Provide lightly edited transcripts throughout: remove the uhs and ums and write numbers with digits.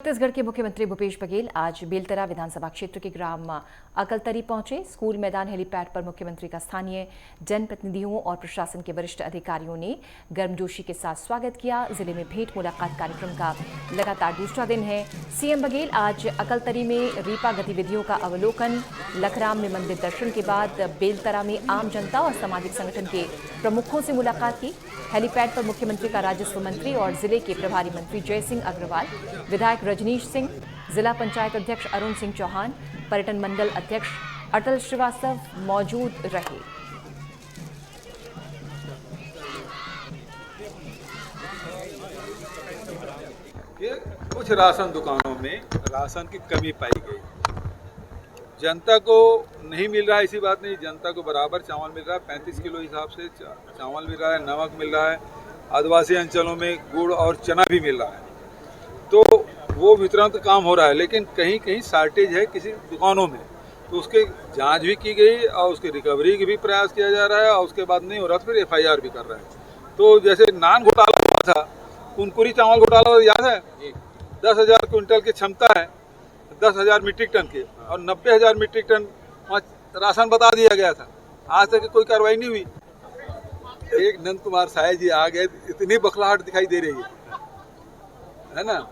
छत्तीसगढ़ के मुख्यमंत्री भूपेश बघेल आज बेलतरा विधानसभा क्षेत्र के ग्राम अकलतरी पहुंचे। स्कूल मैदान हेलीपैड पर मुख्यमंत्री का स्थानीय जनप्रतिनिधियों और प्रशासन के वरिष्ठ अधिकारियों ने गर्मजोशी के साथ स्वागत किया। जिले में भेंट मुलाकात कार्यक्रम का लगातार दूसरा दिन है। सीएम बघेल आज अकलतरी में रीपा गतिविधियों का अवलोकन, लखराम में मंदिर दर्शन के बाद बेलतरा में आम जनता और सामाजिक संगठन के प्रमुखों से मुलाकात की। हेलीपैड पर मुख्यमंत्री का राजस्व मंत्री और जिले के प्रभारी मंत्री जय सिंह अग्रवाल, विधायक रजनीश सिंह, जिला पंचायत अध्यक्ष अरुण सिंह चौहान, पर्यटन मंडल अध्यक्ष अटल श्रीवास्तव मौजूद रहे। कुछ राशन दुकानों में राशन की कमी पाई गई। जनता को नहीं मिल रहा है, ऐसी बात नहीं, जनता को बराबर चावल मिल रहा है। 35 किलो हिसाब से चावल मिल रहा है, नमक मिल रहा है। आदिवासी अंचलों में गुड़ और चना भी मिल रहा है, तो वो वितरण का काम हो रहा है। लेकिन कहीं कहीं शॉर्टेज है किसी दुकानों में, तो उसके जांच भी की गई और उसकी रिकवरी की भी प्रयास किया जा रहा है, और उसके बाद नहीं हो रहा तो फिर FIR भी कर रहे हैं। तो जैसे नान घोटाला हुआ था, कुनकुरी चावल घोटाला याद है, 10,000 क्विंटल की क्षमता है, 10,000 मीट्रिक टन के, और 90,000 मीट्रिक टन राशन बता दिया गया था। आज तक कोई कार्रवाई नहीं हुई। एक नंद कुमार साय जी आ गए, इतनी बखलाहट दिखाई दे रही है ना,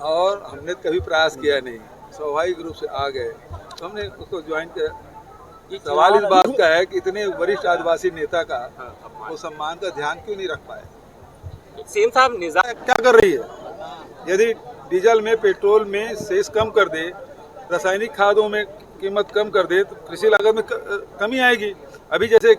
और हमने कभी प्रयास किया नहीं, स्वाभाविक रूप से आ गए तो हमने उसको ज्वाइन किया। सवाल इस बात का है कि इतने वरिष्ठ आदिवासी नेता का वो सम्मान का ध्यान क्यों नहीं रख पाए। सीएम साहब निजाम क्या कर रही है? यदि डीजल में, पेट्रोल में सेस कम कर दे, रासायनिक खादों में कीमत कम कर दे, तो कृषि लागत में कमी आएगी। अभी जैसे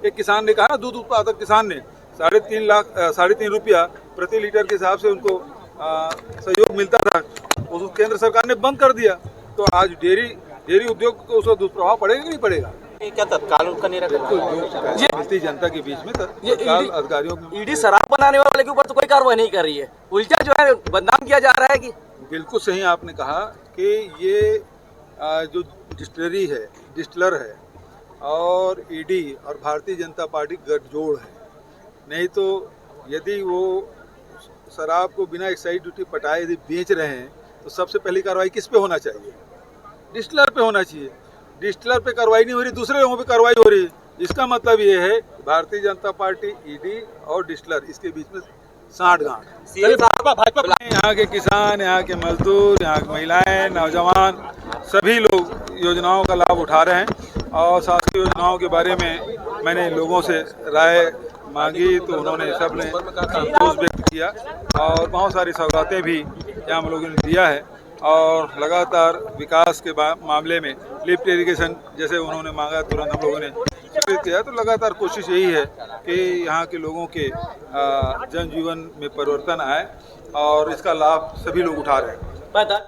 एक किसान ने कहा ना, दूध उत्पादक किसान ने 3.5 रुपया प्रति लीटर के हिसाब से उनको सहयोग मिलता था, उसको केंद्र सरकार ने बंद कर दिया। तो आज डेयरी उद्योग को उसका दुष्प्रभाव पड़ेगा कि नहीं पड़ेगा? क्या तत्काल उनका निराकरण मिलती जनता के बीच में तत्काल अधिकारियों ईडी शराब बनाने वाले के ऊपर तो कोई कार्रवाई नहीं कर रही है, उल्टा जो है बदनाम किया जा रहा है। कि बिल्कुल सही आपने कहा कि ये जो डिस्टिलरी है, डिस्टिलर है, और ईडी और भारतीय जनता पार्टी गठजोड़ है। नहीं तो यदि वो शराब को बिना एक्साइज ड्यूटी पटाए यदि बेच रहे हैं, तो सबसे पहली कार्रवाई किस पे होना चाहिए? डिस्टिलर पे होना चाहिए। डिस्टिलर पे कार्रवाई नहीं हो रही, दूसरे लोगों पे कार्रवाई हो रही है। इसका मतलब ये है भारतीय जनता पार्टी, ईडी और डिस्टिलर, इसके बीच में साँठ-गाँठ। यहाँ के किसान, यहाँ के मजदूर, यहाँ की महिलाएं, नौजवान, सभी लोग योजनाओं का लाभ उठा रहे हैं। और शासकीय योजनाओं के बारे में मैंने लोगों से राय मांगी, तो उन्होंने सबने संतोष व्यक्त किया, और बहुत सारी सौगातें भी यहाँ हम लोगों ने दिया है। और लगातार विकास के मामले में लिफ्ट इरिगेशन जैसे उन्होंने मांगा, तुरंत हम लोगों ने स्वीकृत किया। तो लगातार कोशिश यही है कि यहाँ के लोगों के जनजीवन में परिवर्तन आए, और इसका लाभ सभी लोग उठा रहे हैं।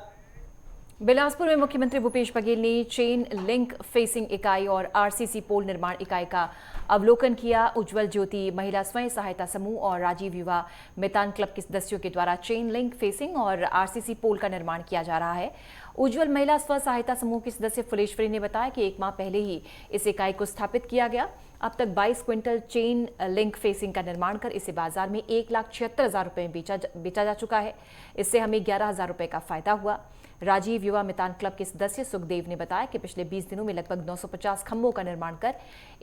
बिलासपुर में मुख्यमंत्री भूपेश बघेल ने चेन लिंक फेसिंग इकाई और RCC पोल निर्माण इकाई का अवलोकन किया। उज्जवल ज्योति महिला स्वयं सहायता समूह और राजीव युवा मितान क्लब के सदस्यों के द्वारा चेन लिंक फेसिंग और RCC पोल का निर्माण किया जा रहा है। उज्जवल महिला स्व सहायता समूह की सदस्य फुलेश्वरी ने बताया कि 1 माह पहले ही इस इकाई को स्थापित किया गया। अब तक 22 क्विंटल चेन लिंक फेसिंग का निर्माण कर इसे बाजार में 1,76,000 रुपये में बेचा जा चुका है। इससे हमें 11,000 रुपये का फायदा हुआ। राजीव युवा मितान क्लब के सदस्य सुखदेव ने बताया कि पिछले 20 दिनों में लगभग 950 खंभों का निर्माण कर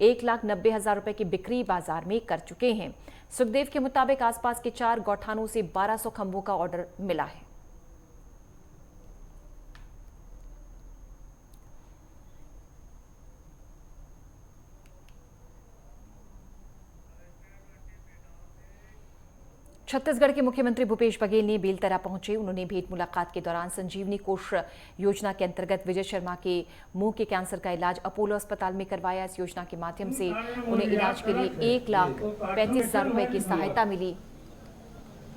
1,90,000 रुपये की बिक्री बाजार में कर चुके हैं। सुखदेव के मुताबिक आसपास के 4 गौठानों से 1200 खंभों का ऑर्डर मिला है। छत्तीसगढ़ के मुख्यमंत्री भूपेश बघेल ने बेलतरा पहुंचे। उन्होंने भेंट मुलाकात के दौरान संजीवनी कोष योजना के अंतर्गत विजय शर्मा के मुंह के कैंसर का इलाज अपोलो अस्पताल में करवाया। इस योजना के माध्यम से उन्हें इलाज के लिए 1,35,000 रुपये की सहायता मिली।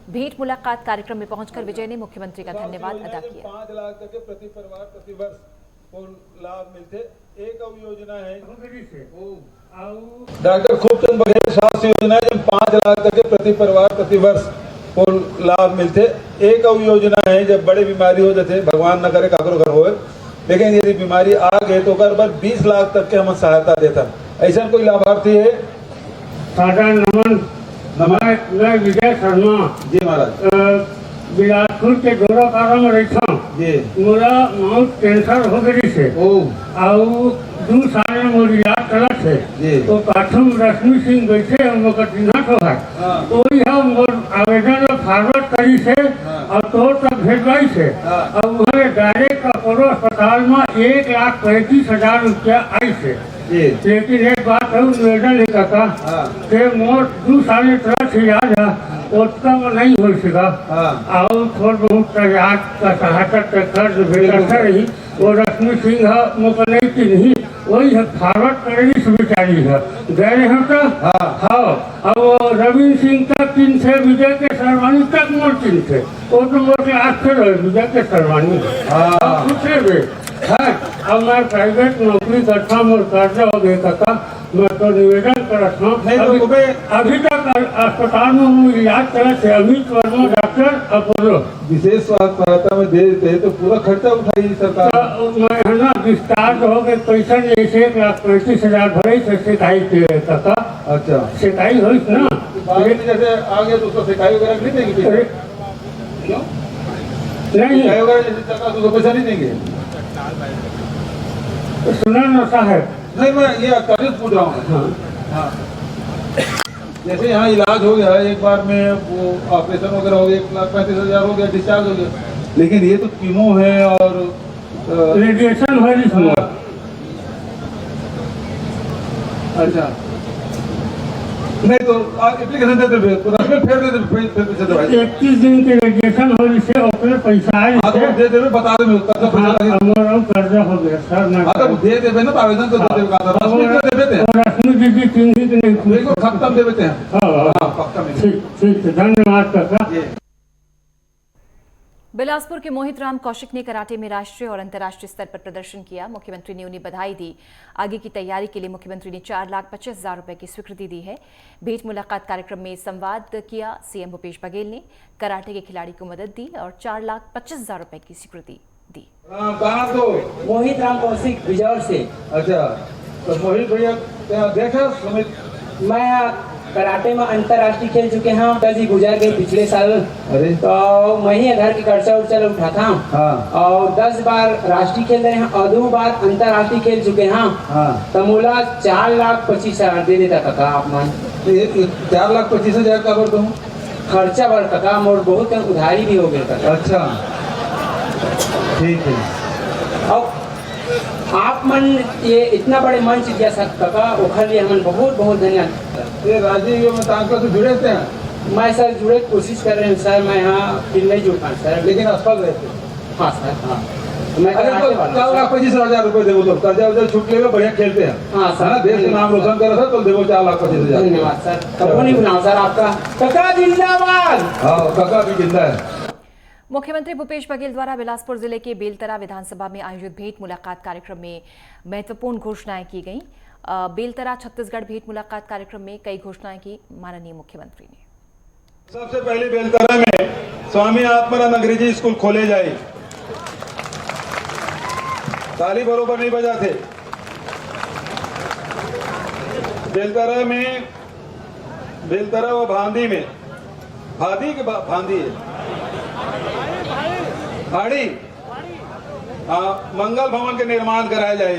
भेंट मुलाकात कार्यक्रम में पहुंचकर विजय ने मुख्यमंत्री का धन्यवाद अदा किया। 5 लाख तक के प्रति परिवार प्रति वर्ष को लाभ मिलते। एक और योजना है डॉक्टर खूबचंद बघेल स्वास्थ्य योजना है, जब 5 लाख तक के प्रति परिवार प्रति वर्ष को लाभ मिलते। एक और योजना है जब बड़े बीमारी हो जाते, भगवान न करे काकरो घर होए, लेकिन यदि बीमारी आ गए तो कर पर 20 लाख तक के हम सहायता देता। ऐसा कोई लाभार्थी है? नमन, मैं विजय शर्मा जी महाराज। बिलासपुर के डोरा कारा में रहता हूँ। मोरा माउथ कैंसर हो गई से और 2 साल में मोर इलाज चलत है। तो प्रथम रश्मि सिंह बैठे हम लोग चिन्हत हो है तो यह मोर आवेदन फॉरवर्ड करी से और तोर तक भेजवाई से और वह डायरेक्ट अपोलो अस्पताल में 1,35,000 रुपया आई से। लेकिन एक बात है निवेदन लिखा था कि मोर 2 साल में तरह इलाज है उतना में नहीं हो सका और थोड़ा बहुत इलाज का सहायता कर बेहतर रही। वो रश्मि सिंह मुझको नहीं चिन्ही वही है फॉरवर्ड करेगी सुविचारी है गए हैं तो हाँ अब वो रविंद्र सिंह तक चिन्ह थे विजय के सरवानी तक मोर चिन्ह थे वो तो मोर के आज से रहे विजय के सरवानी पूछे वे है। अब मैं प्राइवेट नौकरी करता हूँ और कर्जा हो गए का मैं तो निवेदन करता हूँ अभी तक अस्पताल में हम इलाज करे थे। अमित वर्मा डॉक्टर अपोलो विशेष स्वास्थ्य सहायता में दे देते हैं तो पूरा खर्चा उठाई सरकार। मैं है ना डिस्चार्ज हो गए पैसा नहीं 1,35,000 भरे से सिकाई के का। अच्छा सिकाई हुई ना जैसे आगे तो उसको सिकाई वगैरह नहीं देंगे क्यों नहीं सिकाई वगैरह जैसे सरकार उसको पैसा नहीं देंगे। सुना ना साहब नहीं मैं ये तारीफ पूछ रहा हूँ। हाँ जैसे यहाँ इलाज हो गया एक बार में वो ऑपरेशन वगैरह हो गया 1,35,000 हो गया डिस्चार्ज हो गया लेकिन ये तो कीमो है और रेडिएशन हो रही। अच्छा नहीं तो एप्लीकेशन दे दे फिर दे दे 21 दिन के रेडिएशन हो रही से अपने पैसा आए दे दे बता दे कर्जा हो गया सर ना दे देवे ना आवेदन तो दे देवे रश्मि दीदी चिन्ही के नहीं खत्म दे देते हैं। हाँ पक्का ठीक है धन्यवाद काका। बिलासपुर के मोहित राम कौशिक ने कराटे में राष्ट्रीय और अंतर्राष्ट्रीय स्तर पर प्रदर्शन किया। मुख्यमंत्री ने उन्हें बधाई दी। आगे की तैयारी के लिए मुख्यमंत्री ने 4,25,000 रुपए की स्वीकृति दी है। भेंट मुलाकात कार्यक्रम में संवाद किया। सीएम भूपेश बघेल ने कराटे के खिलाड़ी को मदद दी और 4,25,000 रुपए की स्वीकृति दी। कहाँ तो मोहित राम कौशिक बिजौर से। अच्छा तो मोहित भैया देखा सुमित मैं कराटे में अंतर्राष्ट्रीय खेल चुके हैं। जी गुजर गए पिछले साल। अरे तो मैं ही घर की खर्चा उर्चा उठाता हूँ। हाँ। और 10 बार राष्ट्रीय खेल रहे हैं और 2 बार अंतर्राष्ट्रीय खेल चुके हैं। हाँ। तो मोला 4,25,000 दे देता काका आप मान 4,25,000 का कर दूँ खर्चा बढ़ काका मोर बहुत उधारी भी हो गया काका। अच्छा ठीक है। और आप मन ये इतना बड़े मंच दिया सर काका ओखर लिए हमन बहुत बहुत धन्यवाद। ये राजीव में तांका से जुड़े थे हैं। मैं सर जुड़े कोशिश कर रहे हैं सर। मैं यहाँ फिर नहीं जुड़ पाऊँ सर लेकिन असफल रहते। हाँ सर हाँ मैं अरे तो 4,25,000 रुपए देवो तो कर्जा वर्जा छूट ले बढ़िया खेलते हैं। हाँ सर देश का नाम रोशन कर रहा था तो देवो 4,25,000। धन्यवाद सर। कभी नहीं बुलाऊँ सर आपका काका जिंदाबाद। हाँ काका भी जिंदा है। मुख्यमंत्री भूपेश बघेल द्वारा बिलासपुर जिले के बेलतरा विधानसभा में आयोजित भेंट मुलाकात कार्यक्रम में महत्वपूर्ण घोषणाएं की गईं। बेलतरा छत्तीसगढ़ भेंट मुलाकात कार्यक्रम में कई घोषणाएं की माननीय मुख्यमंत्री ने। सबसे पहले बेलतरा में स्वामी आत्मानंद अंग्रेजी स्कूल खोले जाए। ताली बरोबर नहीं बजाते। बेलतरा व भांदी में भादी के भांदी है भाड़ी मंगल भवन के निर्माण कराया जाए।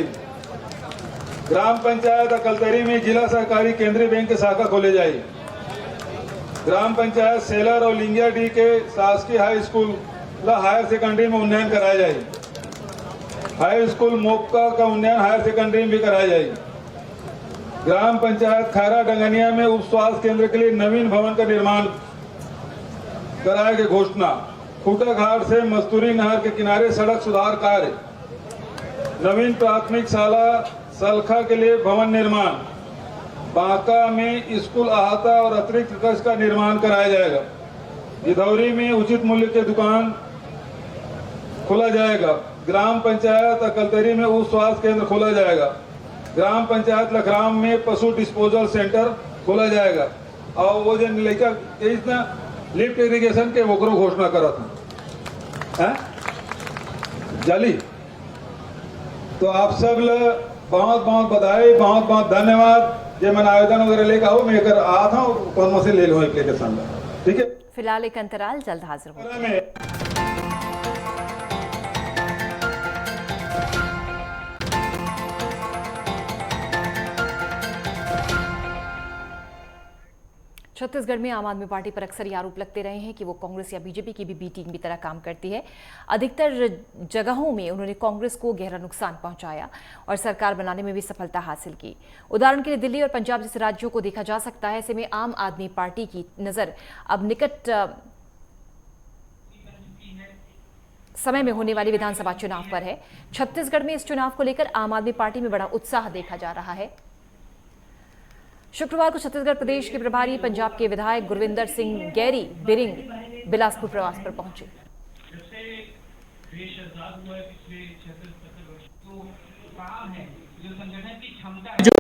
ग्राम पंचायत अकलतरी में जिला सहकारी केंद्रीय बैंक के शाखा खोले जाए। ग्राम पंचायत सेलर और लिंगियाडी के शासकीय हाई स्कूल व हायर सेकेंडरी में उन्नयन कराया जाए। हाई स्कूल मोपका का उन्नयन हायर सेकेंडरी में भी कराया जाए। ग्राम पंचायत खैरा डंगनिया में उप स्वास्थ्य केंद्र के लिए नवीन भवन का निर्माण कराए गए घोषणा। खूटा घाट से मस्तूरी नहर के किनारे सड़क सुधार कार्य। नवीन प्राथमिक शाला सलखा के लिए भवन निर्माण। बांका में स्कूल अहाता और अतिरिक्त कक्ष का निर्माण कराया जाएगा। गिधौरी में उचित मूल्य की दुकान खोला जाएगा। ग्राम पंचायत अकलतरी में उप स्वास्थ्य केंद्र खोला जाएगा। ग्राम पंचायत लखराम में पशु डिस्पोजल सेंटर खोला जाएगा। और वो जो लड़का लिफ्ट इरिगेशन के वोकरो घोषणा करा था जाली। तो आप सब बहुत बहुत बधाई बहुत बहुत धन्यवाद। जो मैंने आवेदन वगैरह लेकर आओ मैं आया था से ले लो एप्लीकेशन। ठीक है। फिलहाल एक अंतराल, जल्द हाजिर होगा। छत्तीसगढ़ में आम आदमी पार्टी पर अक्सर ये आरोप लगते रहे हैं कि वो कांग्रेस या बीजेपी की भी बी टीम की तरह काम करती है। अधिकतर जगहों में उन्होंने कांग्रेस को गहरा नुकसान पहुंचाया और सरकार बनाने में भी सफलता हासिल की। उदाहरण के लिए दिल्ली और पंजाब जैसे राज्यों को देखा जा सकता है। ऐसे में आम आदमी पार्टी की नजर अब निकट समय में होने वाली विधानसभा चुनाव पर है। छत्तीसगढ़ में इस चुनाव को लेकर आम आदमी पार्टी में बड़ा उत्साह देखा जा रहा है। शुक्रवार को छत्तीसगढ़ प्रदेश के प्रभारी पंजाब के विधायक गुरविंदर सिंह गैरी बिरिंग बिलासपुर प्रवास पर पहुंचे। जो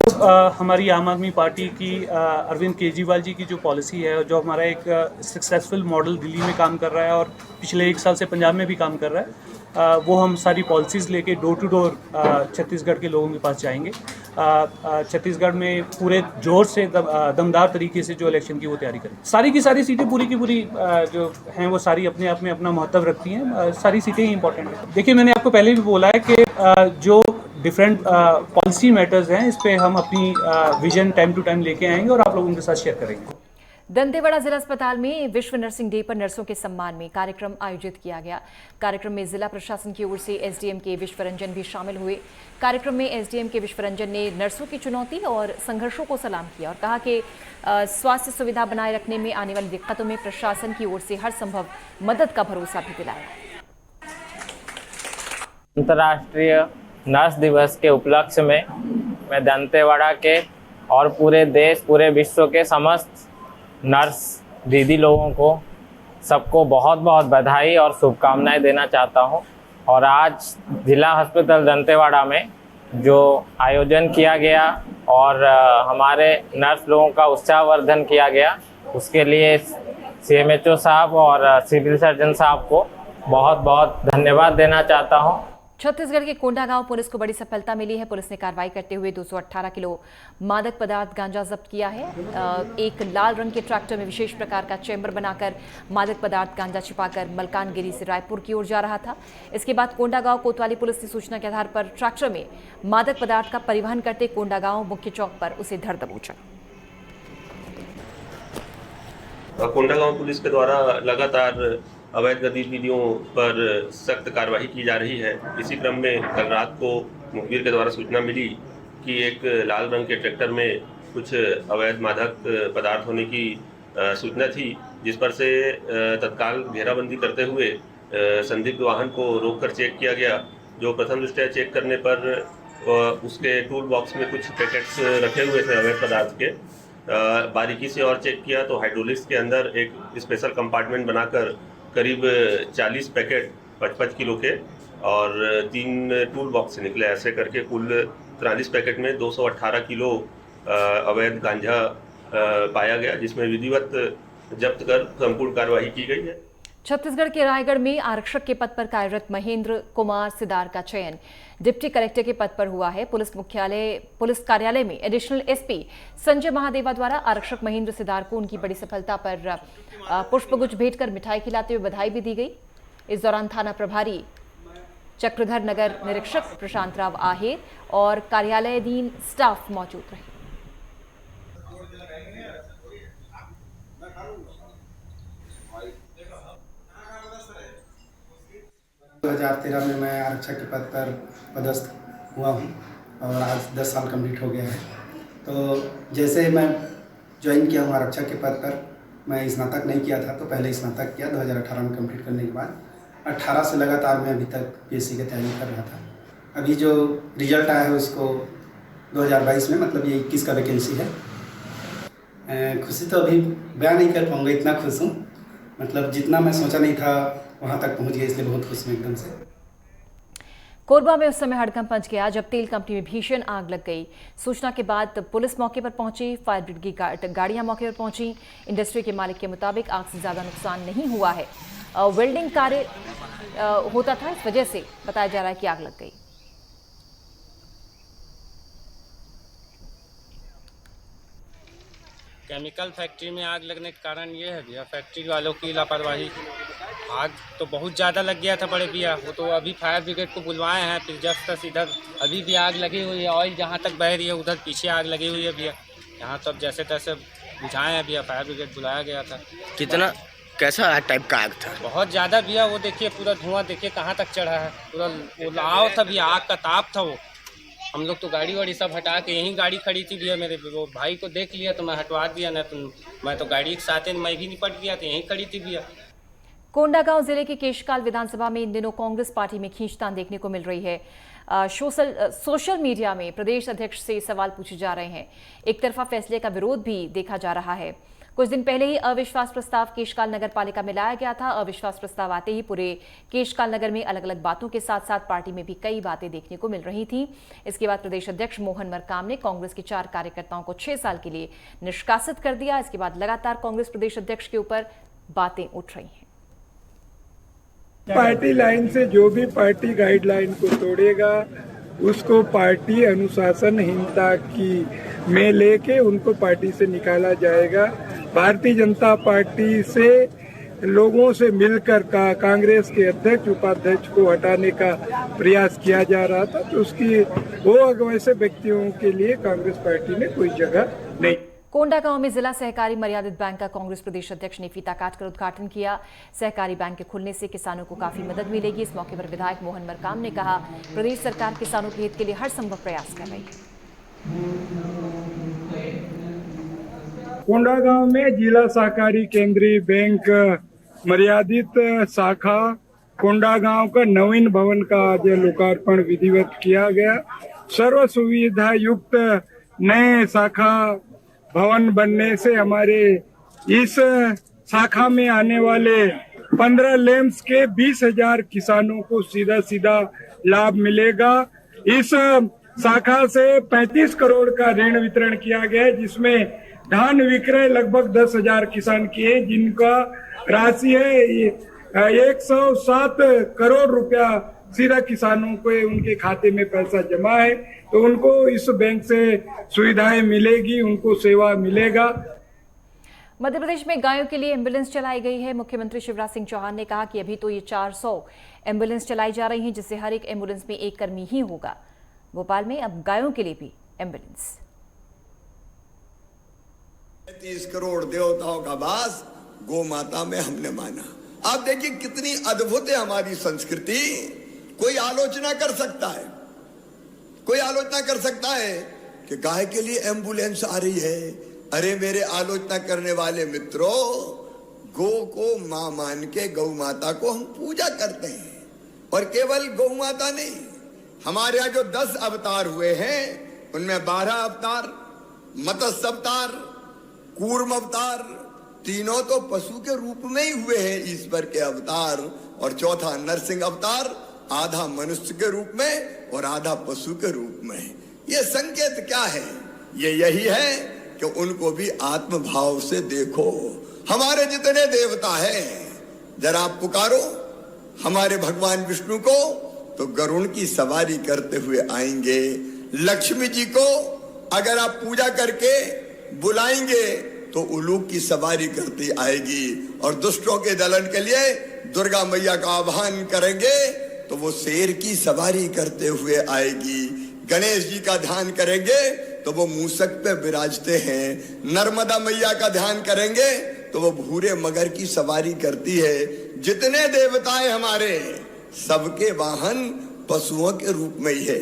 हमारी आम आदमी पार्टी की अरविंद केजरीवाल जी की जो पॉलिसी है, जो हमारा एक सक्सेसफुल मॉडल दिल्ली में काम कर रहा है और पिछले 1 साल से पंजाब में भी काम कर रहा है, वो हम सारी पॉलिसीज़ लेके डोर टू डोर छत्तीसगढ़ के लोगों के पास जाएंगे। छत्तीसगढ़ में पूरे जोर से दमदार तरीके से जो इलेक्शन की वो तैयारी करें। सारी की सारी सीटें पूरी की पूरी जो हैं वो सारी अपने आप में अपना महत्व रखती हैं। सारी सीटें ही इंपॉर्टेंट हैं। देखिए, मैंने आपको पहले भी बोला है कि जो डिफरेंट पॉलिसी मैटर्स हैं, इस पे हम अपनी विजन टाइम टू टाइम लेके आएंगे और आप लोगों के साथ शेयर करेंगे। दंतेवाड़ा जिला अस्पताल में विश्व नर्सिंग डे पर नर्सों के सम्मान में कार्यक्रम आयोजित किया गया। कार्यक्रम में जिला प्रशासन की ओर से एसडीएम के विश्वरंजन भी शामिल हुए। कार्यक्रम में एसडीएम के विश्वरंजन ने नर्सों की चुनौती और संघर्षों को सलाम किया और कहा कि स्वास्थ्य सुविधा बनाए रखने में आने वाली दिक्कतों में प्रशासन की ओर से हर संभव मदद का भरोसा भी दिलाया। अंतर्राष्ट्रीय नर्स दिवस के उपलक्ष्य में मैं दंतेवाड़ा के और पूरे देश पूरे विश्व के समस्त नर्स दीदी लोगों को सबको बहुत बहुत बधाई और शुभकामनाएं देना चाहता हूं। और आज जिला अस्पताल दंतेवाड़ा में जो आयोजन किया गया और हमारे नर्स लोगों का उत्साहवर्धन किया गया, उसके लिए सीएमएचओ साहब और सिविल सर्जन साहब को बहुत बहुत धन्यवाद देना चाहता हूं। छत्तीसगढ़ के कोंडागांव पुलिस को बड़ी सफलता मिली है। पुलिस ने कार्रवाई करते हुए 218 किलो मादक पदार्थ गांजा जब्त किया है। एक लाल रंग के ट्रैक्टर में विशेष प्रकार का चैम्बर बनाकर मादक पदार्थ गांजा छिपाकर मलकानगिरी से रायपुर की ओर जा रहा था। इसके बाद कोंडागांव कोतवाली पुलिस की सूचना के आधार पर ट्रैक्टर में मादक पदार्थ का परिवहन करते कोंडागांव मुख्य चौक पर उसे धर दबोचा। कोंडागांव पुलिस के द्वारा लगातार अवैध गतिविधियों पर सख्त कार्रवाई की जा रही है। इसी क्रम में कल रात को मुखबिर के द्वारा सूचना मिली कि एक लाल रंग के ट्रैक्टर में कुछ अवैध मादक पदार्थ होने की सूचना थी, जिस पर से तत्काल घेराबंदी करते हुए संदिग्ध वाहन को रोककर चेक किया गया। जो प्रथम दृष्टया चेक करने पर उसके टूल बॉक्स में कुछ पैकेट्स रखे हुए थे अवैध पदार्थ के। बारीकी से और चेक किया तो हाइड्रोलिक्स के अंदर एक स्पेशल कंपार्टमेंट बनाकर करीब 40 पैकेट 55 किलो के और 3 टूल बॉक्स से निकले। ऐसे करके कुल 43 पैकेट में 218 किलो अवैध गांजा पाया गया, जिसमें विधिवत जब्त कर संपूर्ण कार्रवाई की गई है। छत्तीसगढ़ के रायगढ़ में आरक्षक के पद पर कार्यरत महेंद्र कुमार सिदार का चयन डिप्टी कलेक्टर के पद पर हुआ है। पुलिस कार्यालय में एडिशनल एसपी संजय महादेवा द्वारा आरक्षक महेंद्र सिदार को उनकी बड़ी सफलता पर पुष्पगुच्छ भेंट कर मिठाई खिलाते हुए बधाई भी दी गई। इस दौरान थाना प्रभारी चक्रधर नगर निरीक्षक प्रशांत राव आहेर और कार्यालयाधीन स्टाफ मौजूद रहे। 2013 में मैं आरक्षक के पद पर पदस्थ हुआ हूँ और आज 10 साल कंप्लीट हो गया है। तो जैसे मैं ज्वाइन किया हूँ आरक्षक के पद पर, मैं स्नातक नहीं किया था, तो पहले स्नातक किया 2018 में कंप्लीट करने के बाद 18 से लगातार मैं अभी तक पीएससी की तैयारी कर रहा था। अभी जो रिजल्ट आया है उसको 2022 में, मतलब ये 21 का वैकेंसी है। खुशी तो अभी बयान नहीं कर पाऊँगा, इतना खुश हूँ। मतलब जितना मैं सोचा नहीं था वहाँ तक पहुँच गया, इसलिए बहुत खुश हूँ एकदम से। कोरबा में उस समय हड़कंप मच गया जब तेल कंपनी में भीषण आग लग गई। सूचना के बाद पुलिस मौके पर पहुंची, फायर ब्रिगेड की गाड़ियां मौके पर पहुंची। इंडस्ट्री के मालिक के मुताबिक आग से ज्यादा नुकसान नहीं हुआ है। वेल्डिंग कार्य होता था, इस वजह से बताया जा रहा है कि आग लग गई। केमिकल फैक्ट्री में आग लगने का कारण ये है भैया, फैक्ट्री वालों की लापरवाही। आग तो बहुत ज़्यादा लग गया था बड़े भैया, वो तो अभी फायर ब्रिगेड को बुलवाए हैं, फिर जस्ट इधर अभी भी आग लगी हुई है। ऑयल जहाँ तक बह रही है उधर पीछे आग लगी हुई है भैया। यहाँ तो अब जैसे तैसे बुझाए हैं भैया, फायर ब्रिगेड बुलाया गया था। कितना कैसा टाइप का आग था? बहुत ज़्यादा भैया, वो देखिए पूरा धुआं देखिए कहाँ तक चढ़ा है, पूरा वो लाव था भैया, आग का ताप था वो। हम लोग तो गाड़ी वाड़ी सब हटा के यहीं गाड़ी खड़ी थी भैया, मेरे वो भाई को देख लिया तो मैं हटवा दिया, नहीं तो मैं तो गाड़ी के साथ मैं भी निपट गया, तो यहीं खड़ी थी भैया। कोंडागांव जिले के केशकाल विधानसभा में इन दिनों कांग्रेस पार्टी में खींचतान देखने को मिल रही है। सोशल मीडिया में प्रदेश अध्यक्ष से सवाल पूछे जा रहे हैं। एक तरफा फैसले का विरोध भी देखा जा रहा है। कुछ दिन पहले ही अविश्वास प्रस्ताव केशकाल नगर पालिका में लाया गया था। अविश्वास प्रस्ताव आते ही पूरे केशकाल नगर में अलग अलग बातों के साथ साथ पार्टी में भी कई बातें देखने को मिल रही थी। इसके बाद प्रदेश अध्यक्ष मोहन मरकाम ने कांग्रेस के 4 कार्यकर्ताओं को 6 साल के लिए निष्कासित कर दिया। इसके बाद लगातार कांग्रेस प्रदेश अध्यक्ष के ऊपर बातें उठ रही हैं। पार्टी लाइन से जो भी पार्टी गाइडलाइन को तोड़ेगा उसको पार्टी अनुशासनहीनता की में लेके उनको पार्टी से निकाला जाएगा। भारतीय जनता पार्टी से लोगों से मिलकर कांग्रेस के अध्यक्ष उपाध्यक्ष को हटाने का प्रयास किया जा रहा था, तो उसकी वो वैसे व्यक्तियों के लिए कांग्रेस पार्टी में कोई जगह नहीं। कोंडागांव में जिला सहकारी मर्यादित बैंक का कांग्रेस प्रदेश अध्यक्ष ने फीता काटकर उद्घाटन किया। सहकारी बैंक के खुलने से किसानों को काफी मदद मिलेगी। इस मौके पर विधायक मोहन मरकाम ने कहा, प्रदेश सरकार किसानों के हित के लिए हर संभव प्रयास कर रही है। कोंडागांव में जिला सहकारी केंद्रीय बैंक मर्यादित शाखा कोंडागांव का नवीन भवन का आज लोकार्पण विधिवत किया गया। सर्व सुविधा युक्त नए शाखा भवन बनने से हमारे इस शाखा में आने वाले 15 लैंप्स के 20,000 किसानों को सीधा सीधा लाभ मिलेगा। इस शाखा से 35 करोड़ का ऋण वितरण किया गया है, जिसमें धान विक्रय लगभग 10,000 किसान किए, जिनका राशि है 107 करोड़ रुपया सीधा किसानों को उनके खाते में पैसा जमा है, तो उनको इस बैंक से सुविधाएं मिलेगी, उनको सेवा मिलेगा। मध्य प्रदेश में गायों के लिए एम्बुलेंस चलाई गई है। मुख्यमंत्री शिवराज सिंह चौहान ने कहा कि अभी तो ये 400 एम्बुलेंस चलाई जा रही हैं, जिससे हर एक एम्बुलेंस में एक कर्मी ही होगा। भोपाल में अब गायों के लिए भी एम्बुलेंस। 30 करोड़ देवताओं का वास गौ माता में हमने माना। आप देखिए कितनी अद्भुत है हमारी संस्कृति। कोई आलोचना कर सकता है, कोई आलोचना कर सकता है कि गाय के लिए एम्बुलेंस आ रही है। अरे मेरे आलोचना करने वाले मित्रों, गौ को मां मान के गौ माता को हम पूजा करते हैं, और केवल गौ माता नहीं, हमारे यहाँ जो 10 अवतार हुए हैं उनमें 12 अवतार मत्स्य अवतार, कूर्म अवतार, तीनों तो पशु के रूप में ही हुए हैं ईश्वर के अवतार, और चौथा नरसिंह अवतार आधा मनुष्य के रूप में और आधा पशु के रूप में। ये संकेत क्या है? ये यही है कि उनको भी आत्म भाव से देखो। हमारे जितने देवता हैं, जरा आप पुकारो हमारे भगवान विष्णु को, तो गरुड़ की सवारी करते हुए आएंगे। लक्ष्मी जी को अगर आप पूजा करके बुलाएंगे तो उलूक की सवारी करती आएगी, और दुष्टों के दलन के लिए दुर्गा मैया का आह्वान करेंगे तो वो शेर की सवारी करते हुए आएगी। गणेश जी का ध्यान करेंगे तो वो मूसक पे विराजते हैं। नर्मदा मैया का ध्यान करेंगे तो वो भूरे मगर की सवारी करती है। जितने देवताएं हमारे, सबके वाहन पशुओं के रूप में ही है।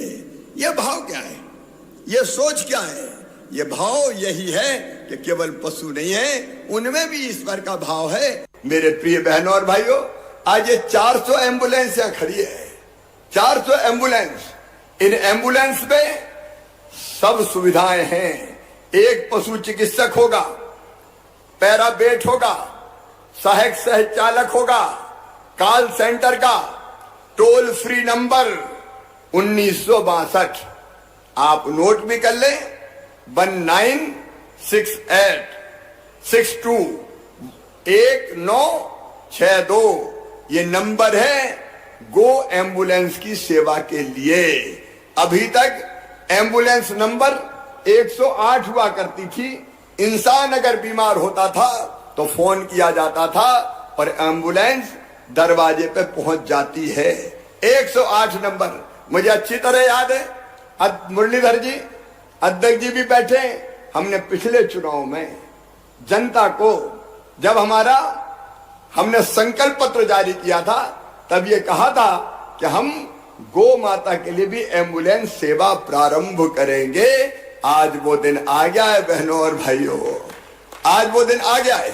ये भाव क्या है? ये सोच क्या है? ये भाव यही है कि केवल पशु नहीं है, उनमें भी ईश्वर का भाव है। मेरे प्रिय बहनों और भाइयों, आज ये 400 एम्बुलेंस यहाँ खड़ी है। 400 एम्बुलेंस। इन एम्बुलेंस में सब सुविधाएं हैं। एक पशु चिकित्सक होगा, पैराबेट होगा, सहायक सह चालक होगा, कॉल सेंटर का टोल फ्री नंबर 1962, आप नोट भी कर लें, 1968621962। ये नंबर है गो एम्बुलेंस की सेवा के लिए। अभी तक एम्बुलेंस नंबर 108 हुआ करती थी, इंसान अगर बीमार होता था तो फोन किया जाता था और एम्बुलेंस दरवाजे पे पहुंच जाती है। 108 नंबर मुझे अच्छी तरह याद है। मुरलीधर जी अध्यक्ष जी भी बैठे। हमने पिछले चुनाव में जनता को जब हमने संकल्प पत्र जारी किया था तब ये कहा था कि हम गौ माता के लिए भी एम्बुलेंस सेवा प्रारंभ करेंगे। आज वो दिन आ गया है बहनों और भाइयों, आज वो दिन आ गया है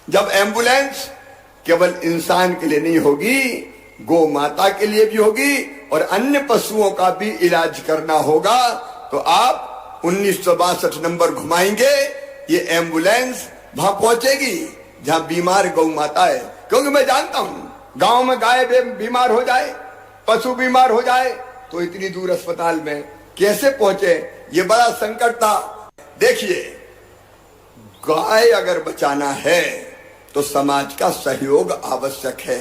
जब एम्बुलेंस केवल इंसान के लिए नहीं होगी, गौ माता के लिए भी होगी और अन्य पशुओं का भी इलाज करना होगा। तो आप 1962 नंबर घुमाएंगे, ये एम्बुलेंस वहां पहुंचेगी जहां बीमार गौ माता है। क्योंकि मैं जानता हूं गांव में गाय बीमार हो जाए, पशु बीमार हो जाए तो इतनी दूर अस्पताल में कैसे पहुंचे, ये बड़ा संकट था। देखिए, गाय अगर बचाना है तो समाज का सहयोग आवश्यक है।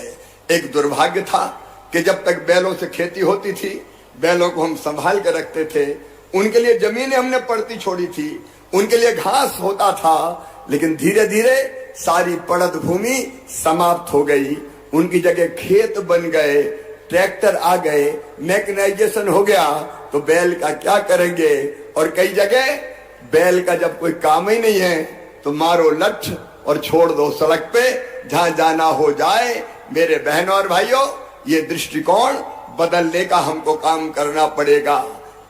एक दुर्भाग्य था कि जब तक बैलों से खेती होती थी, बैलों को हम संभाल कर रखते थे, उनके लिए जमीनें हमने पड़ती छोड़ी थी, उनके लिए घास होता था, लेकिन धीरे धीरे सारी पड़त भूमि समाप्त हो गई। उनकी जगह खेत बन गए, ट्रैक्टर आ गए, मैकेनाइजेशन हो गया, तो बैल का क्या करेंगे। और कई जगह बैल का जब कोई काम ही नहीं है तो मारो लठ और छोड़ दो सड़क पे, जहां जाना हो जाए। मेरे बहनों और भाइयों, ये दृष्टिकोण बदलने का हमको काम करना पड़ेगा।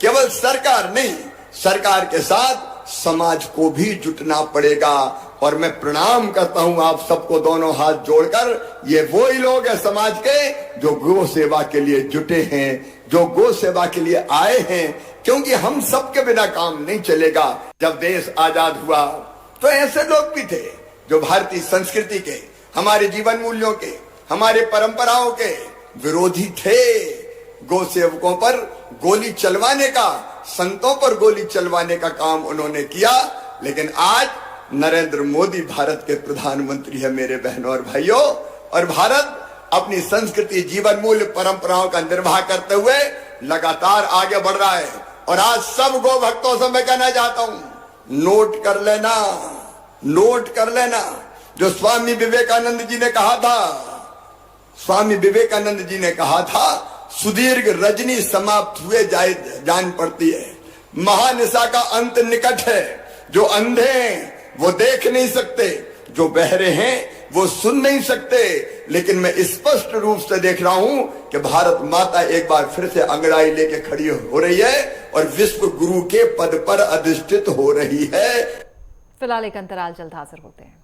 केवल सरकार नहीं, सरकार के साथ समाज को भी जुटना पड़ेगा। और मैं प्रणाम करता हूं आप सबको दोनों हाथ जोड़कर। ये वो ही लोग हैं समाज के जो गौ सेवा के लिए जुटे हैं, जो गौ सेवा के लिए आए हैं, क्योंकि हम सबके बिना काम नहीं चलेगा। जब देश आजाद हुआ तो ऐसे लोग भी थे जो भारतीय संस्कृति के, हमारे जीवन मूल्यों के, हमारे परंपराओं के विरोधी थे। गौ सेवकों पर गोली चलवाने का, संतों पर गोली चलवाने का काम उन्होंने किया। लेकिन आज नरेंद्र मोदी भारत के प्रधानमंत्री है मेरे बहनों और भाइयों, और भारत अपनी संस्कृति, जीवन मूल्य, परंपराओं का निर्वाह करते हुए लगातार आगे बढ़ रहा है। और आज सब गौ भक्तों से मैं कहना चाहता हूं, नोट कर लेना, नोट कर लेना जो स्वामी विवेकानंद जी ने कहा था। स्वामी विवेकानंद जी ने कहा था, सुदीर्घ रजनी समाप्त हुए जान पड़ती है, महानिशा का अंत निकट है। जो अंधे हैं वो देख नहीं सकते, जो बहरे हैं वो सुन नहीं सकते, लेकिन मैं स्पष्ट रूप से देख रहा हूं कि भारत माता एक बार फिर से अंगड़ाई लेके खड़ी हो रही है और विश्व गुरु के पद पर अधिष्ठित हो रही है। फिलहाल एक अंतराल, जल्द हाजिर होते हैं।